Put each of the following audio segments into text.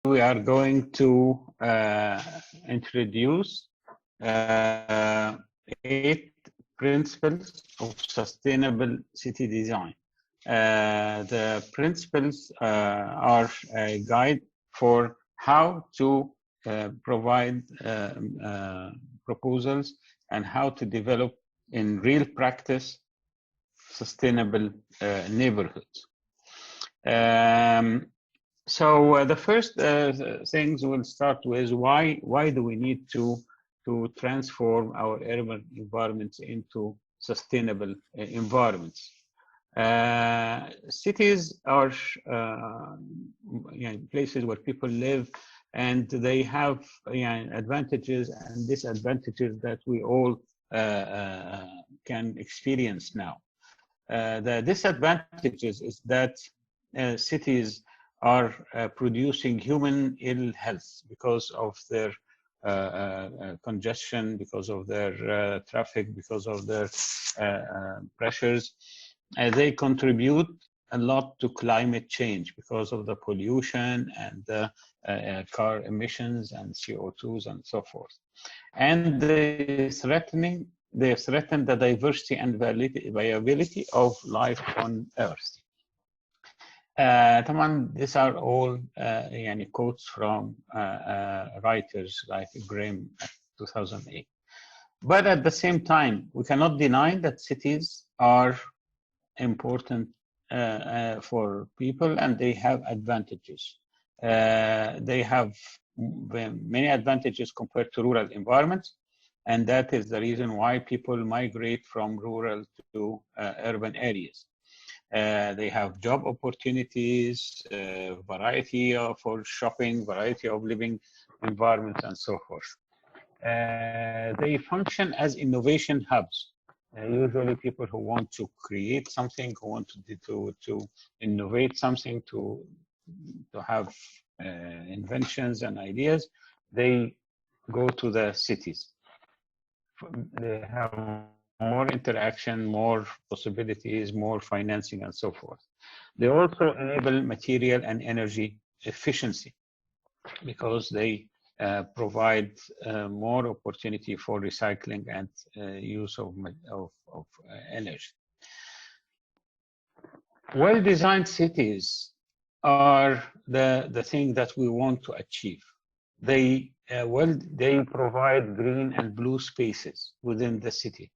we are going to introduce 8 principles of sustainable city design. The principles are a guide for how to provide proposals and how to develop in real practice sustainable neighborhoods. So the first things we'll start with why do we need to transform our urban environments into sustainable environments. Cities are places where people live, and they have advantages and disadvantages that we all can experience now. The disadvantages is that cities are producing human ill health because of their congestion, because of their traffic, because of their pressures. They contribute a lot to climate change because of the pollution and the car emissions and CO2s and so forth. And they threaten the diversity and viability of life on Earth. These are all quotes from writers like Graham 2008. But at the same time, we cannot deny that cities are important for people, and they have advantages. They have many advantages compared to rural environments, and that is the reason why people migrate from rural to urban areas. They have job opportunities, variety for shopping, variety of living environments, and so forth. They function as innovation hubs. Usually people who want to create something, who want to innovate something, to have inventions and ideas, they go to the cities. They have more interaction, more possibilities, more financing, and so forth. They also enable material and energy efficiency because they provide more opportunity for recycling and use of energy. Well-designed cities are the thing that we want to achieve. They provide green and blue spaces within the city,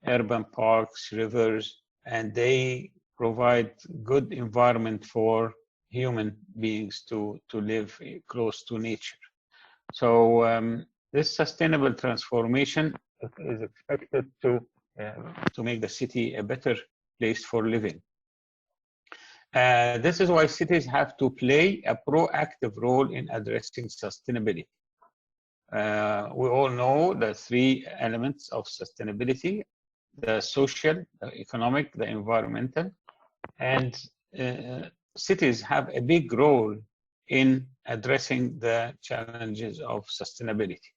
urban parks, rivers, and they provide good environment for human beings to live close to nature. So this sustainable transformation is expected to make the city a better place for living. This is why cities have to play a proactive role in addressing sustainability. We all know the 3 elements of sustainability: the social, the economic, the environmental, and cities have a big role in addressing the challenges of sustainability.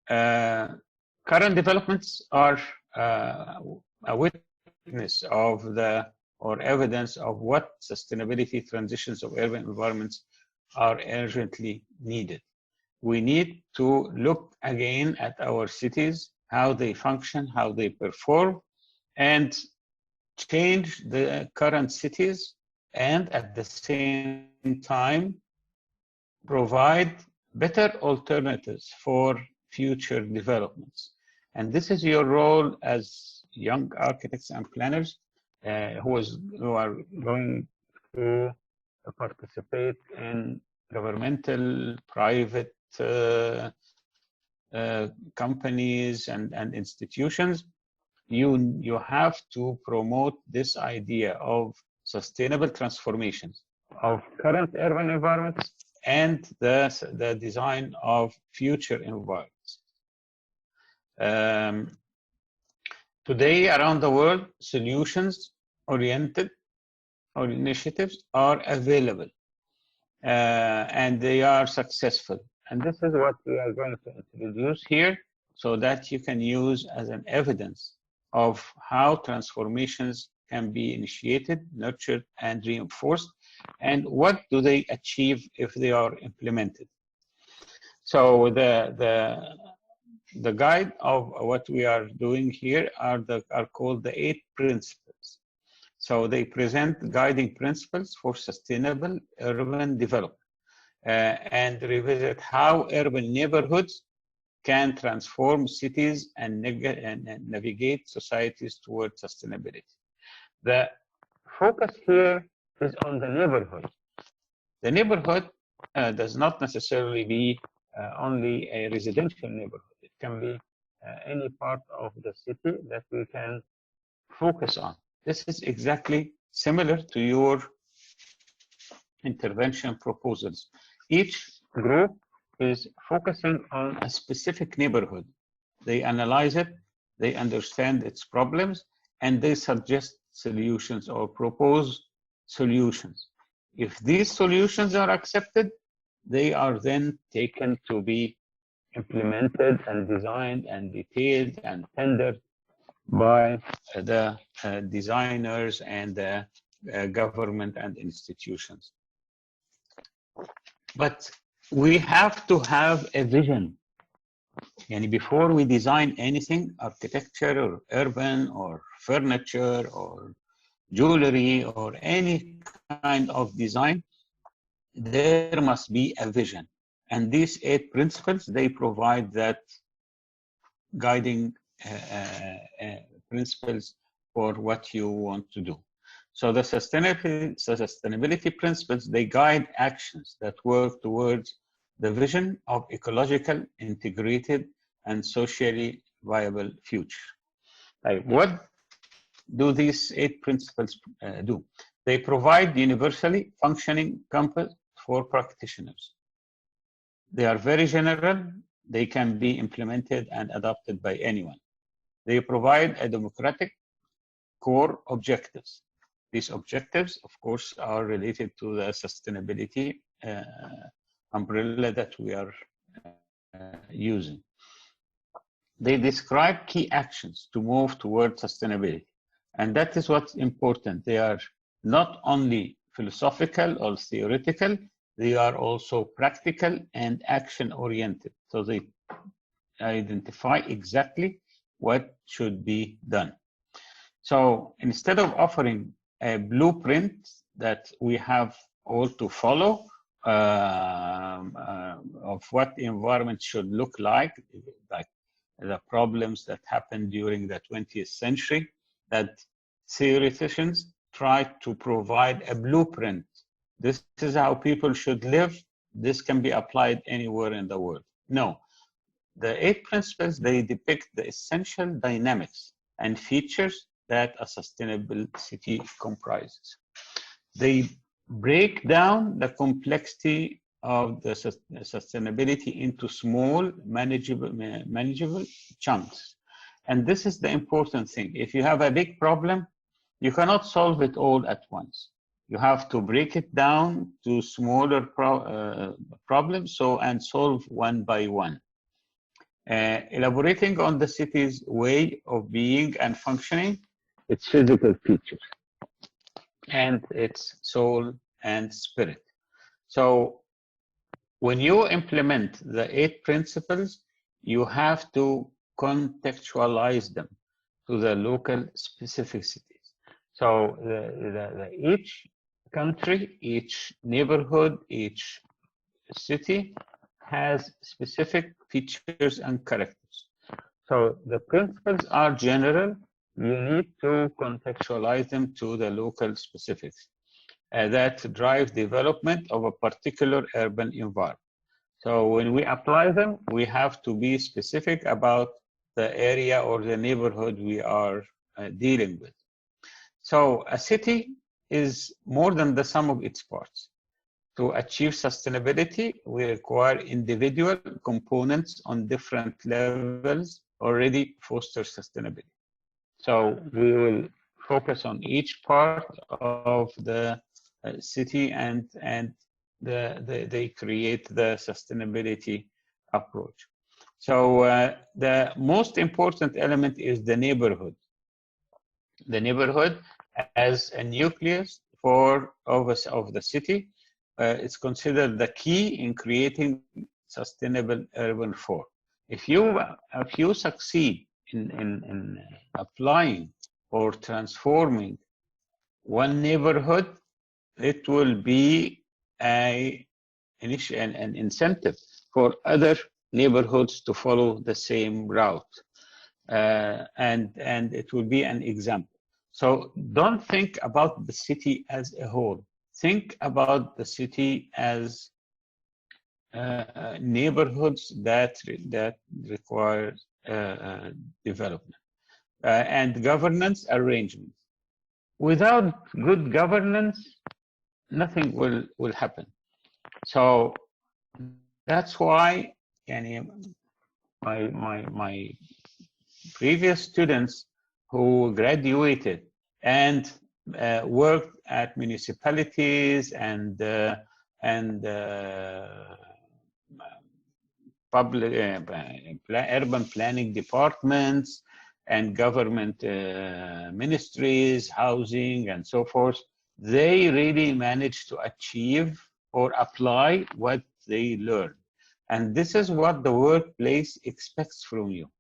Current developments are a witness of or evidence of what sustainability transitions of urban environments are urgently needed. We need to look again at our cities, how they function, how they perform, and change the current cities, and at the same time provide better alternatives for future developments. And this is your role as young architects and planners who are going to participate in governmental, private companies and institutions. You have to promote this idea of sustainable transformations of current urban environments and the design of future environments. Today, around the world, solutions-oriented initiatives are available, and they are successful. And this is what we are going to introduce here, so that you can use as an evidence of how transformations can be initiated, nurtured, and reinforced, and what do they achieve if they are implemented. So the guide of what we are doing here are called the 8 principles. So they present guiding principles for sustainable urban development and revisit how urban neighborhoods can transform cities and navigate societies towards sustainability. The focus here is on the neighborhood. The neighborhood does not necessarily be only a residential neighborhood. It can be any part of the city that we can focus on. This is exactly similar to your intervention proposals. Each group is focusing on a specific neighborhood. They analyze it, they understand its problems, and they suggest solutions or propose solutions. If these solutions are accepted, they are then taken to be implemented and designed and detailed and tendered by the designers and the government and institutions. But we have to have a vision. And before we design anything, architecture or urban or furniture or jewelry or any kind of design, there must be a vision. And these 8 principles, they provide that guiding principles for what you want to do. So the sustainability principles, they guide actions that work towards the vision of ecological, integrated, and socially viable future. Like, what do these 8 principles do? They provide universally functioning compass for practitioners. They are very general. They can be implemented and adopted by anyone. They provide a democratic core objectives. These objectives, of course, are related to the sustainability umbrella that we are using. They describe key actions to move towards sustainability. And that is what's important. They are not only philosophical or theoretical, they are also practical and action-oriented. So they identify exactly what should be done. So instead of offering a blueprint that we have all to follow of what the environment should look like the problems that happened during the 20th century, that theoreticians tried to provide a blueprint. This is how people should live. This can be applied anywhere in the world. No, the 8 principles, they depict the essential dynamics and features that a sustainable city comprises. They break down the complexity of the sustainability into small, manageable chunks. And this is the important thing. If you have a big problem, you cannot solve it all at once. You have to break it down to smaller problems and solve one by one. Elaborating on the city's way of being and functioning, its physical features, and its soul and spirit. So when you implement the 8 principles, you have to contextualize them to the local specificities. So each country, each neighborhood, each city has specific features and characters. So the principles are general. You need to contextualize them to the local specifics that drive development of a particular urban environment. So when we apply them, we have to be specific about the area or the neighborhood we are dealing with. So a city is more than the sum of its parts. To achieve sustainability, we require individual components on different levels already foster sustainability. So we will focus on each part of the city and they create the sustainability approach. So the most important element is the neighborhood. The neighborhood as a nucleus of the city. It's considered the key in creating sustainable urban form. If you succeed in applying or transforming one neighborhood, it will be an incentive for other neighborhoods to follow the same route, and it will be an example. So don't think about the city as a whole. Think about the city as neighborhoods that require development and governance arrangements. Without good governance, nothing will happen. So that's why my previous students who graduated and worked at municipalities and public urban planning departments and government ministries, housing, and so forth, they really managed to achieve or apply what they learned. And this is what the workplace expects from you.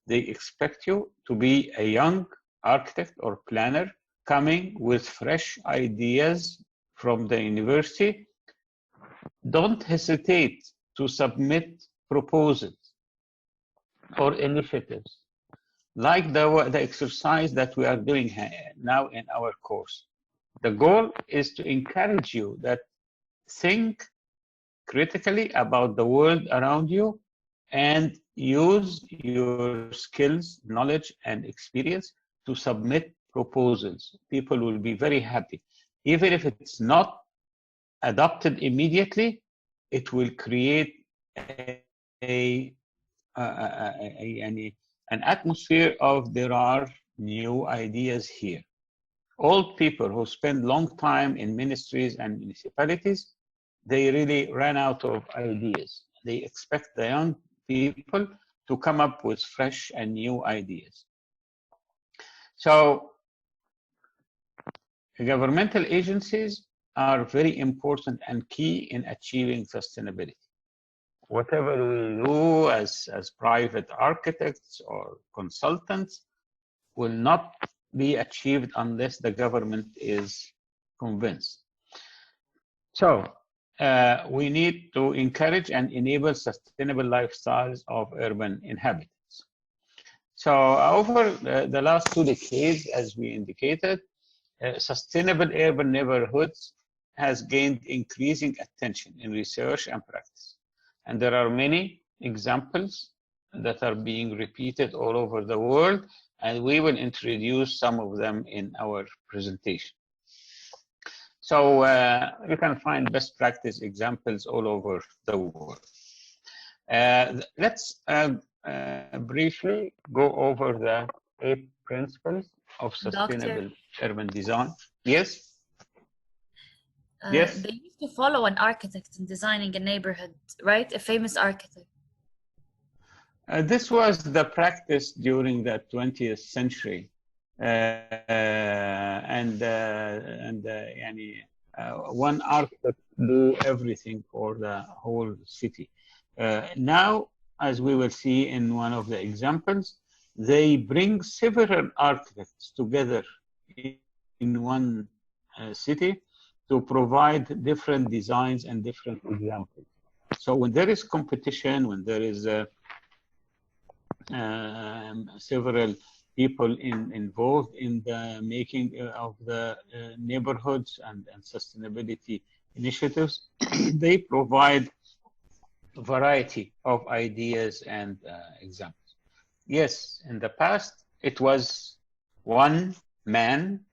They expect you to be a young architect or planner coming with fresh ideas from the university. Don't hesitate to submit proposals or initiatives like the exercise that we are doing now in our course. The goal is to encourage you that think critically about the world around you and use your skills, knowledge, and experience to submit proposals. People will be very happy. Even if it's not adopted immediately, it will create an atmosphere of there are new ideas here. Old people who spend long time in ministries and municipalities, they really ran out of ideas. They expect the young people to come up with fresh and new ideas. So governmental agencies are very important and key in achieving sustainability. Whatever we do as private architects or consultants will not be achieved unless the government is convinced. So we need to encourage and enable sustainable lifestyles of urban inhabitants. So over the last 2 decades, as we indicated, sustainable urban neighborhoods has gained increasing attention in research and practice. And there are many examples that are being repeated all over the world, and we will introduce some of them in our presentation. So you can find best practice examples all over the world. Let's briefly go over the 8 principles of sustainable urban design. Yes? Yes. They used to follow an architect in designing a neighborhood, right? A famous architect. This was the practice during the 20th century. One architect do everything for the whole city. Now, as we will see in one of the examples, they bring several architects together in one city to provide different designs and different examples. So when there is competition, when there is several people involved in the making of the neighborhoods and sustainability initiatives, they provide a variety of ideas and examples. Yes, in the past, it was one man.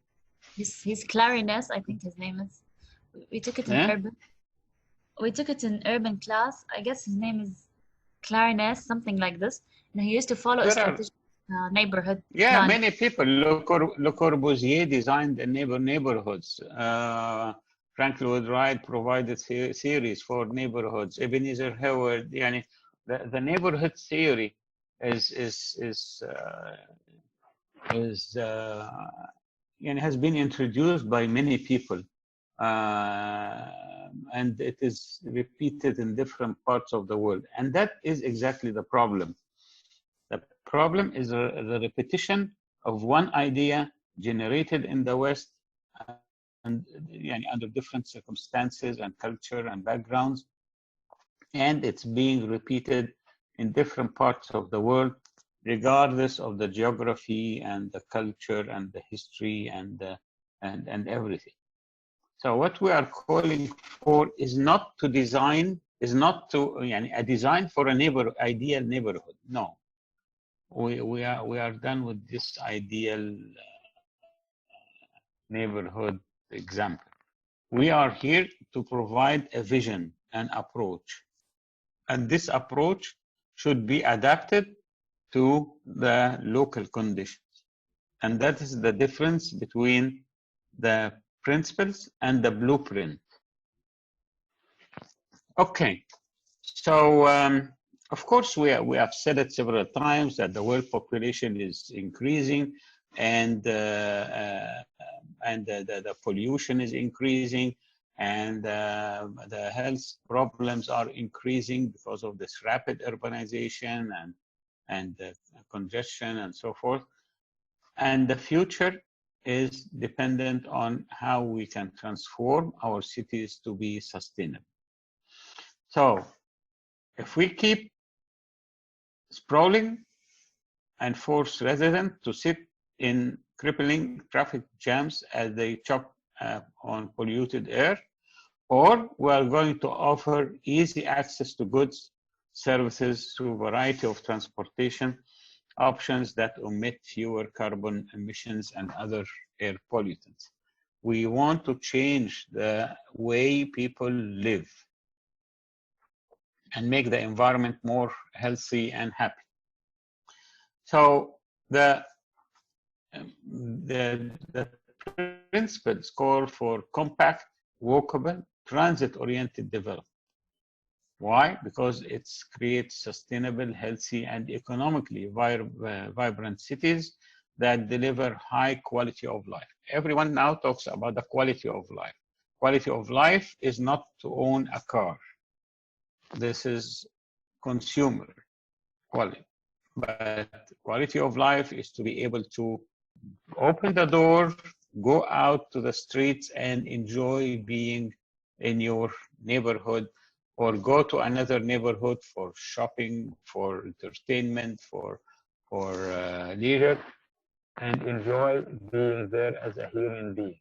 His Clarinets, I think his name is. We took it in urban. We took it in urban class. I guess his name is Clarinets, something like this. And he used to follow a strategic neighborhood. Yeah, plan. Many people. Le Corbusier designed the neighborhoods. Frank Lloyd Wright provided theories for neighborhoods. Ebenezer Howard, the neighborhood theory is and has been introduced by many people, and it is repeated in different parts of the world. And that is exactly the problem. The problem is the repetition of one idea generated in the West and under different circumstances and culture and backgrounds, and it's being repeated in different parts of the world, regardless of the geography and the culture and the history and everything. So what we are calling for is not to design, is not to a design for an ideal neighborhood. No, we are done with this ideal neighborhood example. We are here to provide a vision and approach, and this approach should be adapted to the local conditions. And that is the difference between the principles and the blueprint. Okay, so of course we have said it several times that the world population is increasing, and the pollution is increasing, and the health problems are increasing because of this rapid urbanization and congestion and so forth. And the future is dependent on how we can transform our cities to be sustainable. So if we keep sprawling and force residents to sit in crippling traffic jams as they choke on polluted air, or we are going to offer easy access to goods, services through a variety of transportation options that emit fewer carbon emissions and other air pollutants. We want to change the way people live and make the environment more healthy and happy. So the principles call for compact, walkable, transit-oriented development. Why? Because it creates sustainable, healthy, and economically vibrant cities that deliver high quality of life. Everyone now talks about the quality of life. Quality of life is not to own a car. This is consumer quality. But quality of life is to be able to open the door, go out to the streets and enjoy being in your neighborhood, or go to another neighborhood for shopping, for entertainment, for leisure, and enjoy being there as a human being.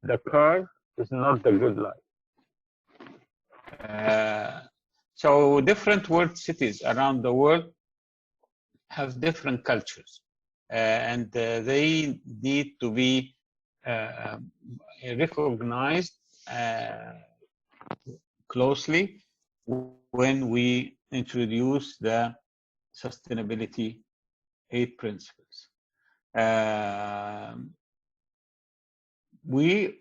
The car is not the good life. So different world cities around the world have different cultures, and they need to be recognized closely when we introduce the sustainability 8 principles. We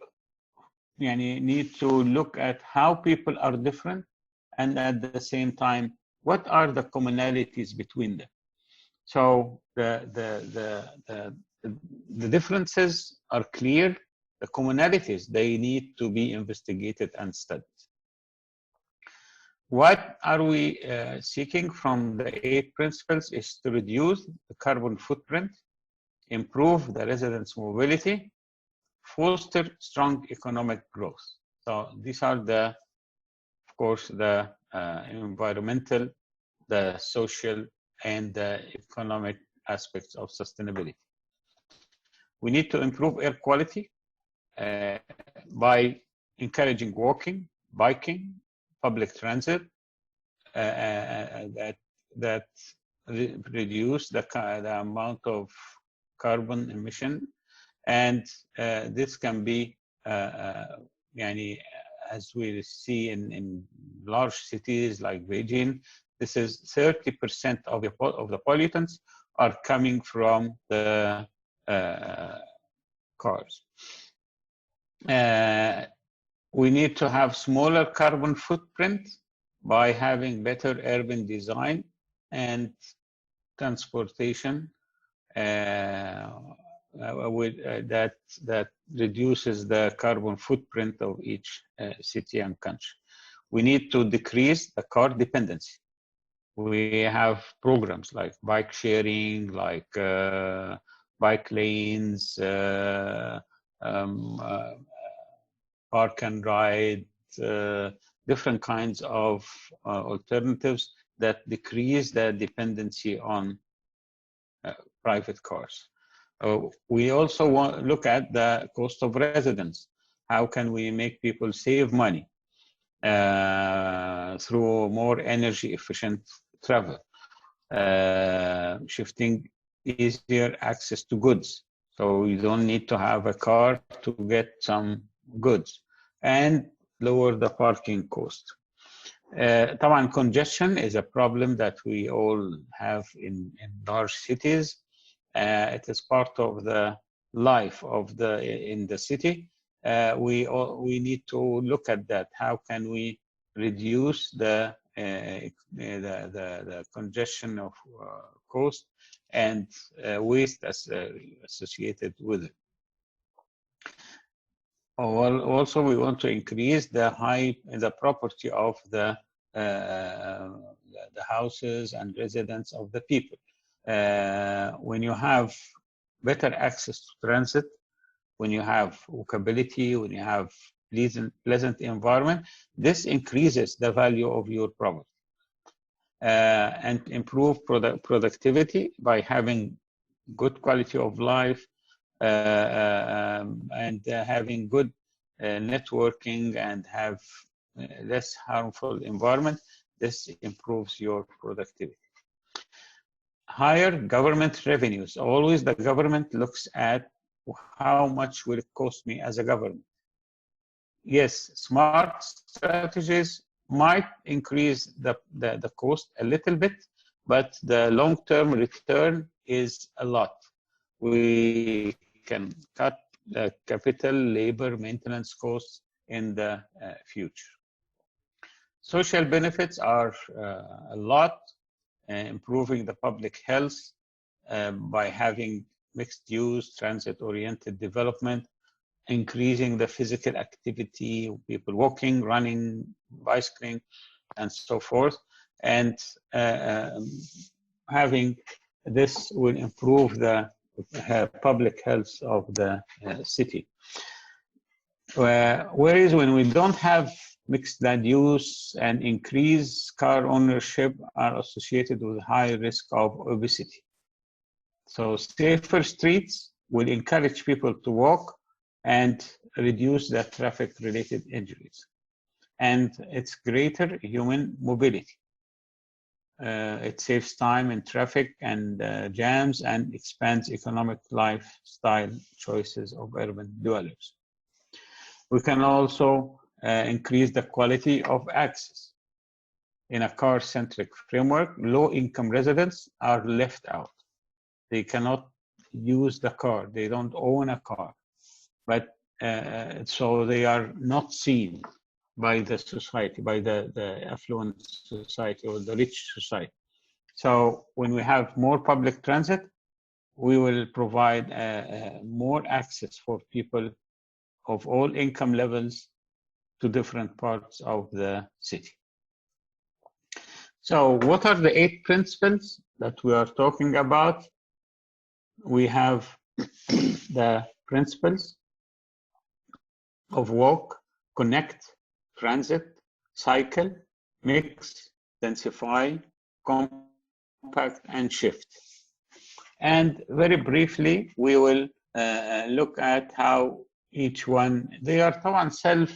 need to look at how people are different, and at the same time, what are the commonalities between them. So the differences are clear. The commonalities, they need to be investigated and studied. What are we seeking from the 8 principles is to reduce the carbon footprint, improve the residents' mobility, foster strong economic growth. So these are the, of course, the environmental, the social, and the economic aspects of sustainability. We need to improve air quality by encouraging walking, biking, public transit that reduce the amount of carbon emission, and this can be as we see in large cities like Beijing. This is 30% of the pollutants are coming from the cars. We need to have smaller carbon footprint by having better urban design and transportation that reduces the carbon footprint of each city and country. We need to decrease the car dependency. We have programs like bike sharing, like bike lanes, park and ride, different kinds of alternatives that decrease the dependency on private cars. We also want to look at the cost of residence. How can we make people save money through more energy efficient travel, shifting easier access to goods. So you don't need to have a car to get some goods, and lower the parking cost. طبعا congestion is a problem that we all have in large cities. It is part of the life of in the city. We need to look at that. How can we reduce the congestion of cost and waste associated with it? Also, we want to increase the property of the houses and residents of the people. When you have better access to transit, when you have walkability, when you have pleasant environment, this increases the value of your property and improve productivity by having good quality of life and having good networking and have less harmful environment. This improves your productivity. Higher government revenues. Always the government looks at how much will it cost me as a government. Yes, smart strategies might increase the cost a little bit, but the long-term return is a lot. We can cut the capital, labor, maintenance costs in the future. Social benefits are a lot, improving the public health by having mixed-use, transit-oriented development, increasing the physical activity, people walking, running, bicycling, and so forth. And having this will improve the public health of the city. Whereas when we don't have mixed land use and increased car ownership are associated with high risk of obesity. So safer streets will encourage people to walk and reduce the traffic-related injuries. And it's greater human mobility. It saves time in traffic and jams and expands economic lifestyle choices of urban dwellers. We can also increase the quality of access. In a car-centric framework, low-income residents are left out. They cannot use the car. They don't own a car. But so they are not seen by the society, by the affluent society or the rich society. So when we have more public transit, we will provide more access for people of all income levels to different parts of the city. So what are the 8 principles that we are talking about? We have the principles of walk, connect, transit, cycle, mix, densify, compact, and shift. And very briefly, we will look at how each one, they are طبعا self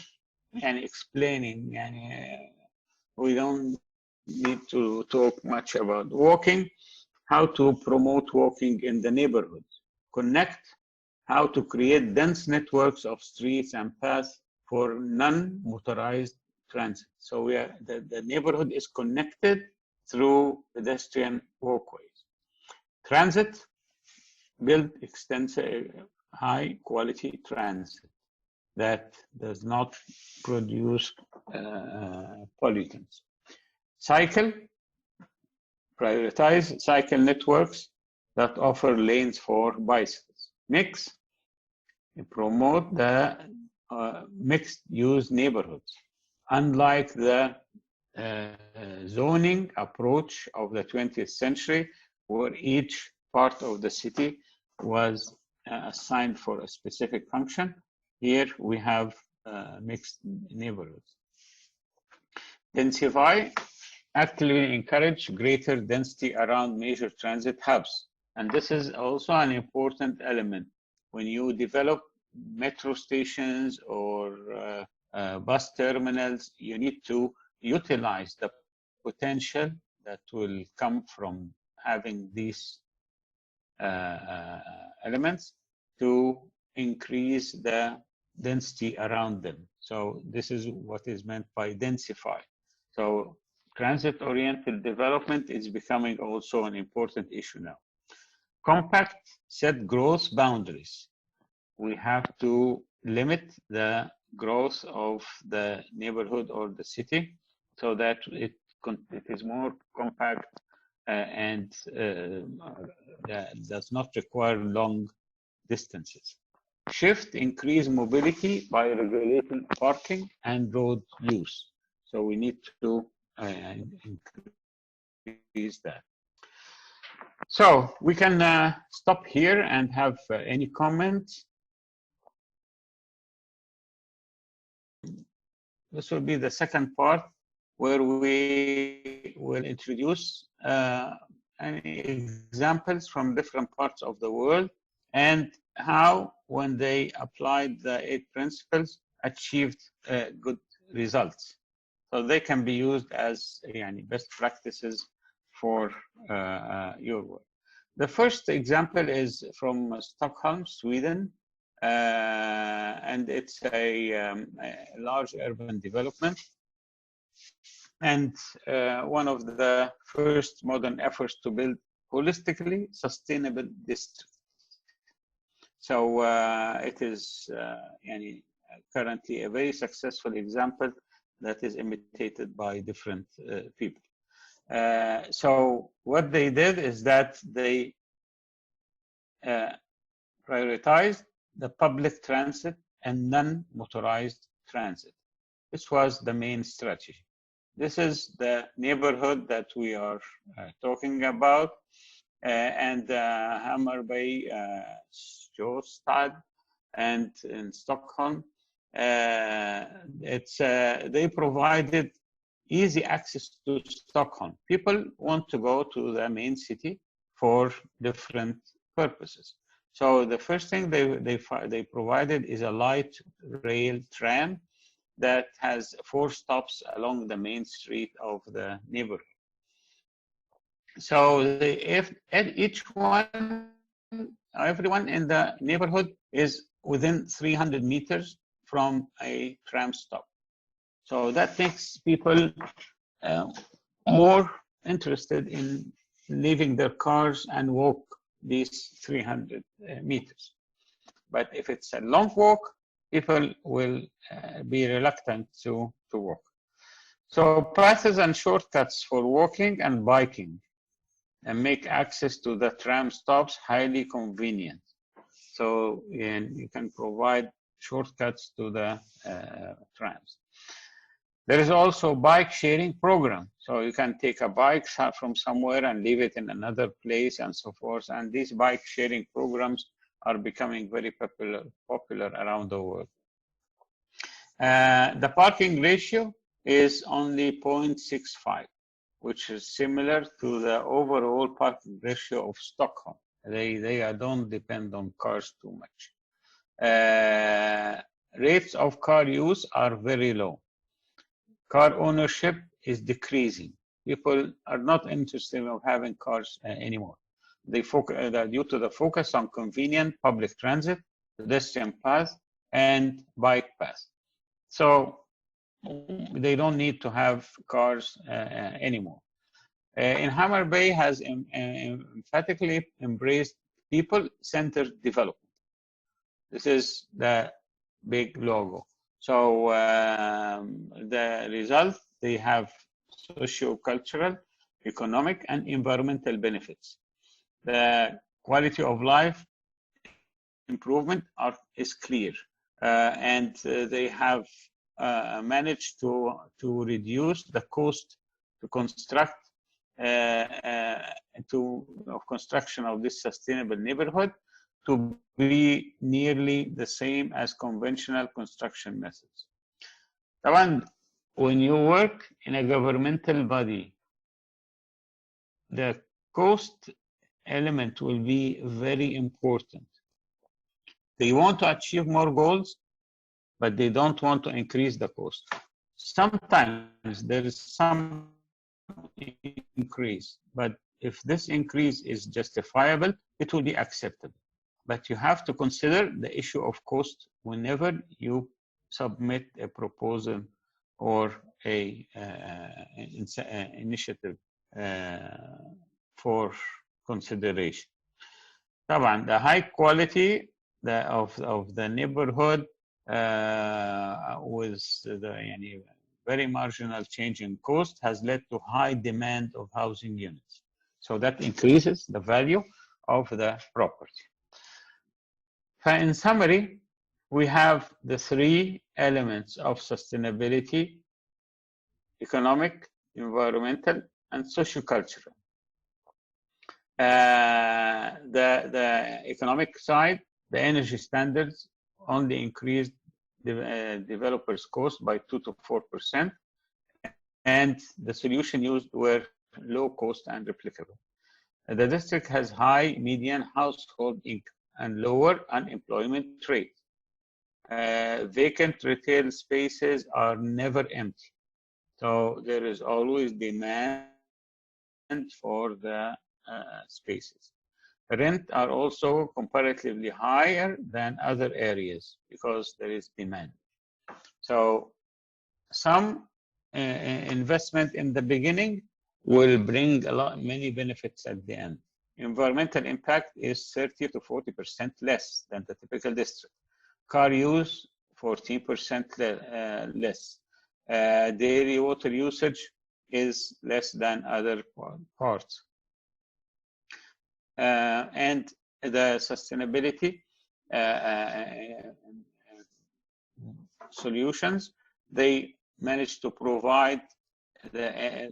and explaining, and we don't need to talk much about walking. How to promote walking in the neighborhood. Connect, how to create dense networks of streets and paths for non-motorized transit. So the neighborhood is connected through pedestrian walkways. Transit, build extensive high quality transit that does not produce pollutants. Cycle, prioritize cycle networks that offer lanes for bicycles. Mix, promote the mixed-use neighborhoods. Unlike the zoning approach of the 20th century, where each part of the city was assigned for a specific function, here we have mixed neighborhoods. Densify, actively encourage greater density around major transit hubs. And this is also an important element. When you develop metro stations or bus terminals, you need to utilize the potential that will come from having these elements to increase the density around them. So this is what is meant by densify. So transit-oriented development is becoming also an important issue now. Compact, set growth boundaries. We have to limit the growth of the neighborhood or the city so that it is more compact and does not require long distances. Shift, increase mobility by regulating parking and road use. So we need to increase that. So we can stop here and have any comments. This will be the second part where we will introduce examples from different parts of the world and how, when they applied the 8 principles, achieved good results. So they can be used as best practices for your work. The first example is from Stockholm, Sweden, and it's a large urban development. And one of the first modern efforts to build holistically sustainable districts. So it is currently a very successful example that is imitated by different people. So what they did is that they prioritized the public transit and non-motorized transit. This was the main strategy. This is the neighborhood that we are talking about, and Hammarby, Sjöstad, and in Stockholm. They provided easy access to Stockholm. People want to go to the main city for different purposes. So the first thing they provided is a light rail tram that has 4 stops along the main street of the neighborhood. So everyone in the neighborhood is within 300 meters from a tram stop. So that makes people more interested in leaving their cars and walk these 300 meters. But if it's a long walk, people will be reluctant to walk. So paths and shortcuts for walking and biking and make access to the tram stops highly convenient. So you can provide shortcuts to the trams. There is also bike sharing program. So you can take a bike from somewhere and leave it in another place and so forth. And these bike sharing programs are becoming very popular around the world. The parking ratio is only 0.65, which is similar to the overall parking ratio of Stockholm. They don't depend on cars too much. Rates of car use are very low. Car ownership is decreasing. People are not interested in having cars anymore. They due to the focus on convenient public transit, pedestrian paths, and bike paths. So they don't need to have cars anymore. In Hammarby has emphatically embraced people-centered development. This is the big logo. So the result, they have socio-cultural, economic, and environmental benefits. The quality of life improvement is clear, and they have managed to reduce the cost to construct of construction of this sustainable neighborhood to be nearly the same as conventional construction methods. طبعا, when you work in a governmental body, the cost element will be very important. They want to achieve more goals, but they don't want to increase the cost. Sometimes there is some increase, but if this increase is justifiable, it will be acceptable. But you have to consider the issue of cost whenever you submit a proposal or a initiative for consideration. طبعا, the high quality of the neighborhood with the very marginal change in cost has led to high demand of housing units. So that increases the value of the property. In summary, we have the three elements of sustainability: economic, environmental, and sociocultural. The economic side, the energy standards only increased the developers' cost by 2 to 4%, and the solution used were low cost and replicable. The district has high median household income and lower unemployment rate. Vacant retail spaces are never empty, so there is always demand for the spaces. Rent are also comparatively higher than other areas because there is demand. So some investment in the beginning will bring many benefits at the end. Environmental impact is 30 to 40% less than the typical district. Car use 14% less. Daily water usage is less than other parts. And the sustainability solutions, they managed to provide the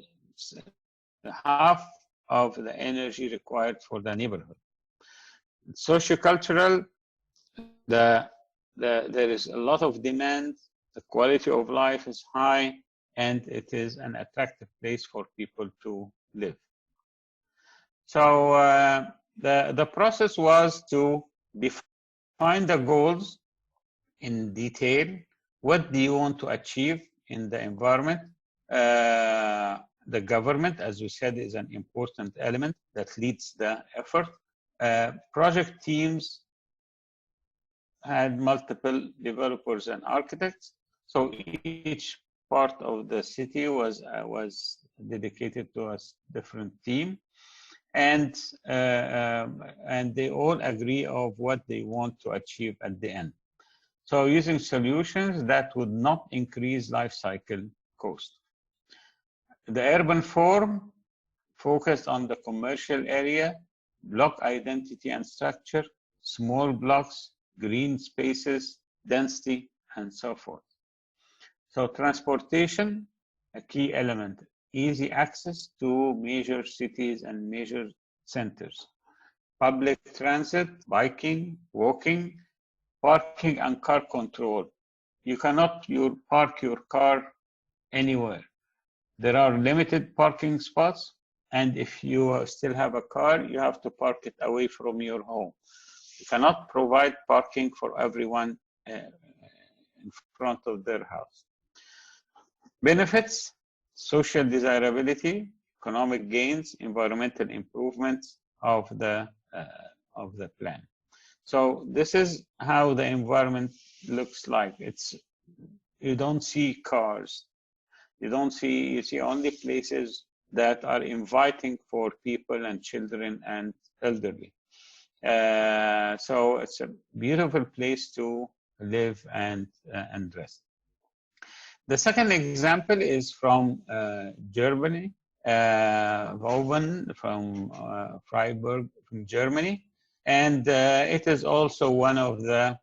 half of the energy required for the neighborhood. Sociocultural, there is a lot of demand, the quality of life is high, and it is an attractive place for people to live. So the process was to define the goals in detail. What do you want to achieve in the environment? The government, as we said, is an important element that leads the effort. Project teams had multiple developers and architects, so each part of the city was dedicated to a different team, and they all agree of what they want to achieve at the end. So using solutions that would not increase life cycle cost. The urban form focused on the commercial area, block identity and structure, small blocks, green spaces, density, and so forth. So transportation, a key element, easy access to major cities and major centers. Public transit, biking, walking, parking and car control. You cannot park your car anywhere. There are limited parking spots, and if you still have a car, you have to park it away from your home. You cannot provide parking for everyone in front of their house. Benefits, social desirability, economic gains, environmental improvements of the plan. So this is how the environment looks like. You don't see cars. You see only places that are inviting for people and children and elderly. So it's a beautiful place to live and rest. The second example is from Germany, Woven from Freiburg from Germany. And it is also one of the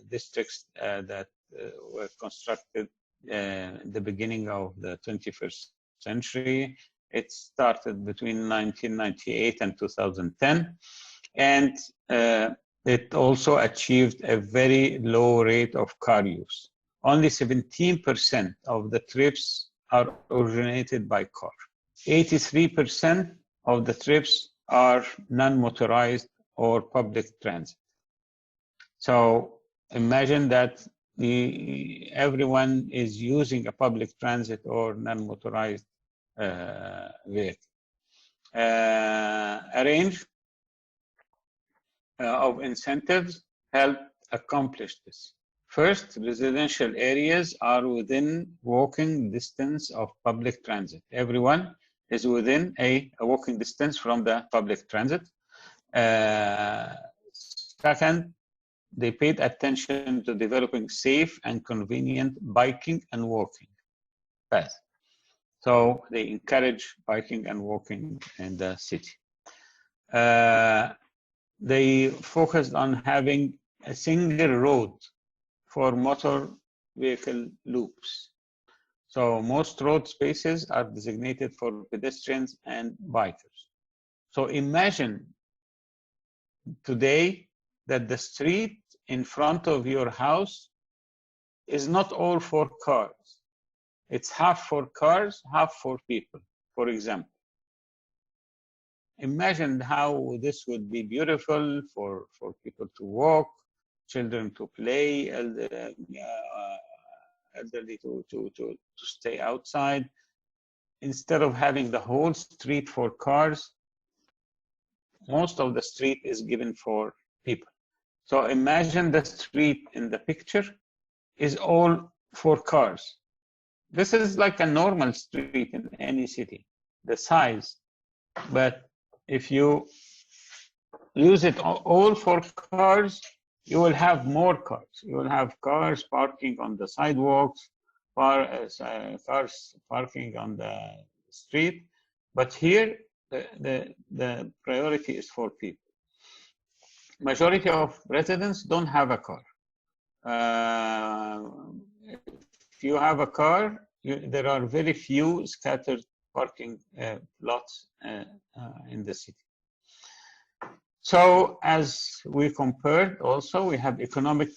districts that were constructed in the beginning of the 21st century. It started between 1998 and 2010. And it also achieved a very low rate of car use. Only 17% of the trips are originated by car. 83% of the trips are non-motorized or public transit. So imagine that everyone is using a public transit or non-motorized vehicle. A range of incentives help accomplish this. First, residential areas are within walking distance of public transit. Everyone is within a walking distance from the public transit. Second, they paid attention to developing safe and convenient biking and walking paths. So they encourage biking and walking in the city. They focused on having a single road for motor vehicle loops. So most road spaces are designated for pedestrians and bikers. So imagine today that the street in front of your house is not all for cars. It's half for cars, half for people, for example. Imagine how this would be beautiful for people to walk, children to play, elderly to stay outside. Instead of having the whole street for cars, most of the street is given for people. So imagine the street in the picture is all for cars. This is like a normal street in any city, the size. But if you use it all for cars, you will have more cars. You will have cars parking on the sidewalks, cars parking on the street. But here, the priority is for people. Majority of residents don't have a car. If you have a car, there are very few scattered parking lots in the city. So as we compared also, we have economic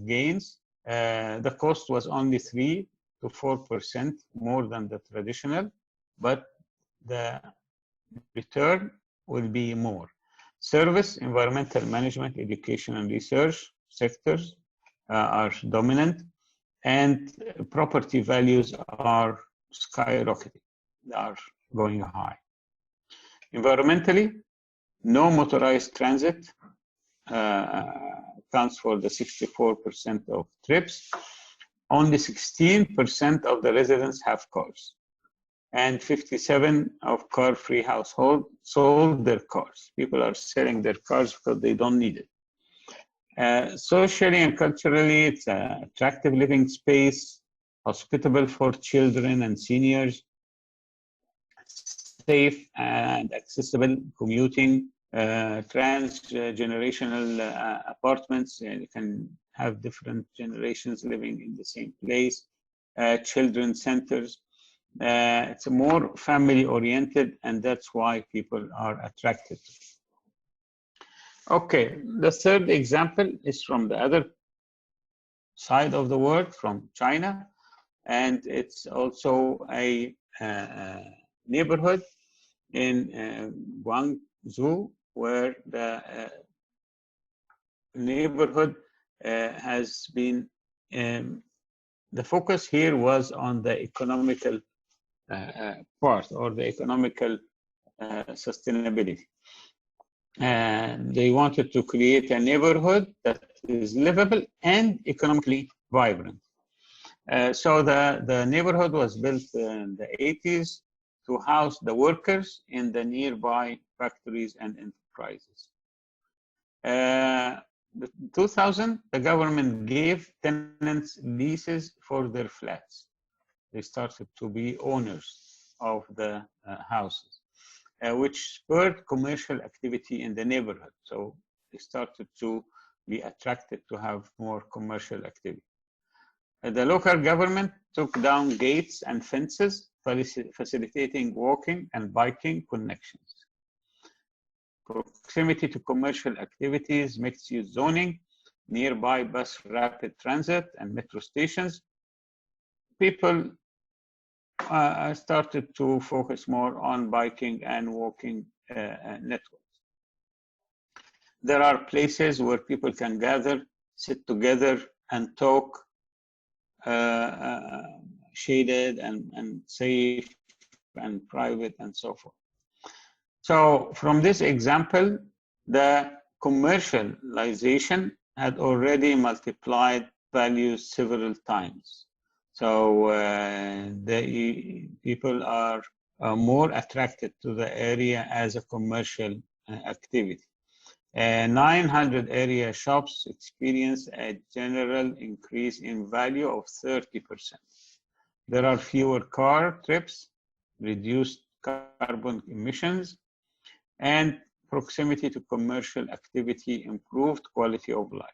gains. The cost was only 3 to 4% more than the traditional, but the return will be more. Service, environmental management, education and research sectors are dominant, and property values are skyrocketing, they are going high. Environmentally, no motorized transit accounts for the 64% of trips. Only 16% of the residents have cars, and 57% of car-free households sold their cars. People are selling their cars because they don't need it. Socially and culturally, it's an attractive living space, hospitable for children and seniors, safe and accessible commuting, trans-generational apartments. You can have different generations living in the same place, children centers. It's more family-oriented, and that's why people are attracted to it. Okay, the third example is from the other side of the world, from China, and it's also a neighborhood in Guangzhou, where the neighborhood has been, the focus here was on the economical part, or the economical sustainability. And they wanted to create a neighborhood that is livable and economically vibrant. So the neighborhood was built in the 80s to house the workers in the nearby factories and enterprises. In 2000, the government gave tenants leases for their flats. They started to be owners of the houses. which spurred commercial activity in the neighborhood. So they started to be attracted to have more commercial activity. The local government took down gates and fences, facilitating walking and biking connections. Proximity to commercial activities, mixed-use zoning, nearby bus rapid transit and metro stations. People started to focus more on biking and walking networks. There are places where people can gather, sit together and talk, shaded and safe and private and so forth. So from this example, the commercialization had already multiplied values several times. So the people are more attracted to the area as a commercial activity. 900 area shops experience a general increase in value of 30%. There are fewer car trips, reduced carbon emissions, and proximity to commercial activity improved quality of life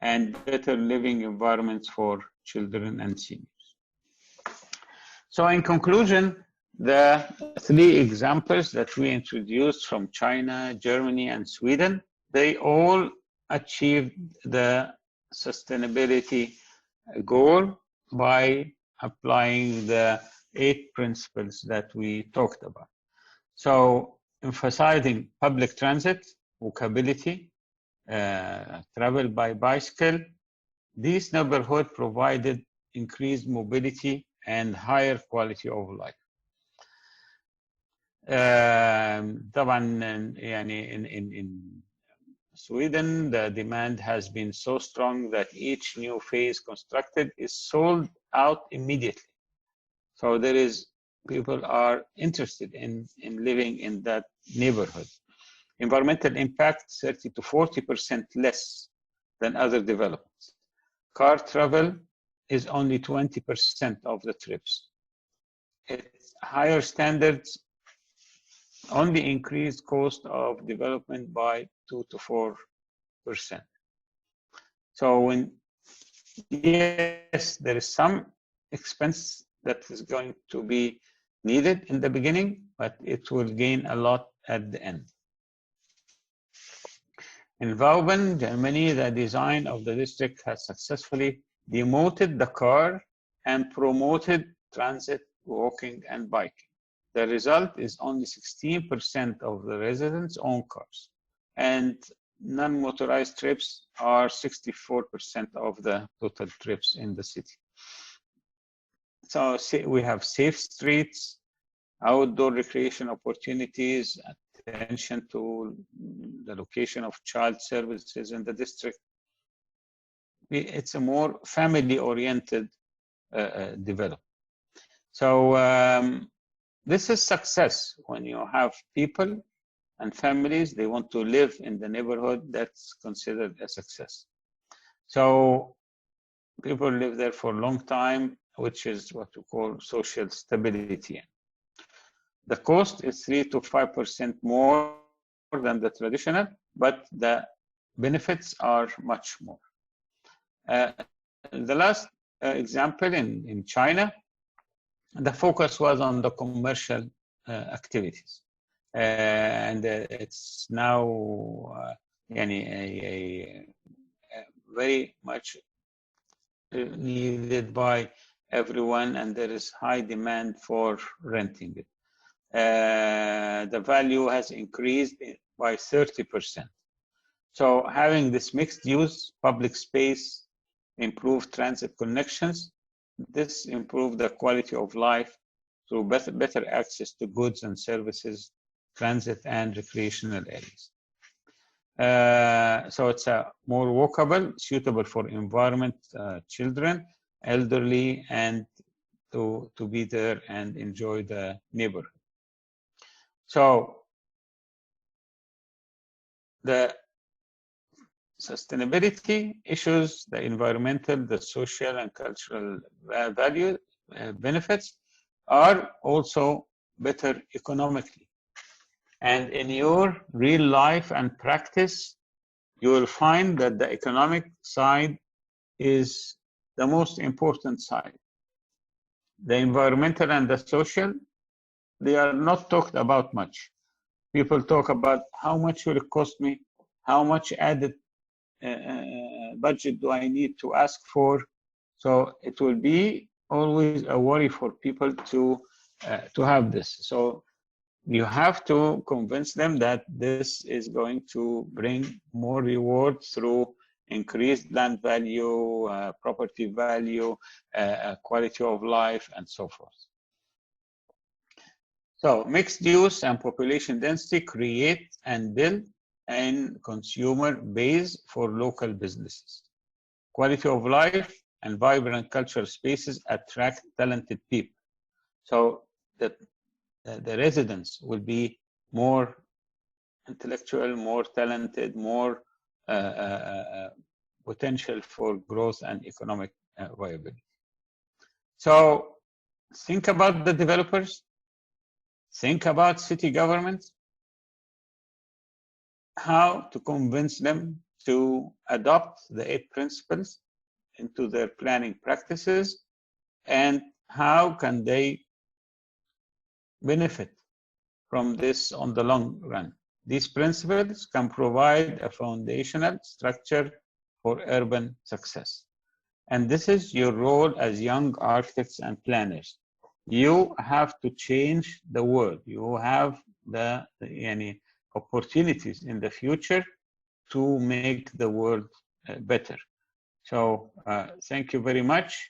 and better living environments for children and seniors. So in conclusion, the three examples that we introduced from China, Germany, and Sweden, they all achieved the sustainability goal by applying the 8 principles that we talked about. So emphasizing public transit, walkability, travel by bicycle, these neighborhoods provided increased mobility and higher quality of life. طبعا يعني in Sweden, the demand has been so strong that each new phase constructed is sold out immediately. So there is, people are interested in living in that neighborhood. Environmental impact 30 to 40% less than other developments. Car travel is only 20% of the trips. It's higher standards only increased cost of development by 2 to 4%. So when, yes, there is some expense that is going to be needed in the beginning, but it will gain a lot at the end. In Vauban, Germany, the design of the district has successfully demoted the car and promoted transit, walking, and biking. The result is only 16% of the residents own cars, and non-motorized trips are 64% of the total trips in the city. So we have safe streets, outdoor recreation opportunities, attention to the location of child services in the district. It's a more family-oriented development. So this is success when you have people and families, they want to live in the neighborhood, that's considered a success. So people live there for a long time, which is what we call social stability. The cost is 3 to 5% more than the traditional, but the benefits are much more. The last example in China, the focus was on the commercial activities. And it's now very much needed by everyone, and there is high demand for renting it. The value has increased by 30%. So having this mixed use, public space, improved transit connections, this improved the quality of life through better access to goods and services, transit and recreational areas. So it's a more walkable, suitable for environment, children, elderly, and to be there and enjoy the neighborhood. So the sustainability issues, the environmental, the social and cultural value benefits are also better economically. And in your real life and practice, you will find that the economic side is the most important side. The environmental and the social, they are not talked about much. People talk about how much will it cost me, how much added budget do I need to ask for. So it will be always a worry for people to have this. So you have to convince them that this is going to bring more reward through increased land value, property value, quality of life, and so forth. So mixed use and population density create and build a consumer base for local businesses. Quality of life and vibrant cultural spaces attract talented people. So the residents will be more intellectual, more talented, more potential for growth and economic viability. So think about the developers, think about city governments, how to convince them to adopt the 8 principles into their planning practices, and how can they benefit from this on the long run. These principles can provide a foundational structure for urban success. And this is your role as young architects and planners. You have to change the world. You have the opportunities in the future to make the world better. So thank you very much.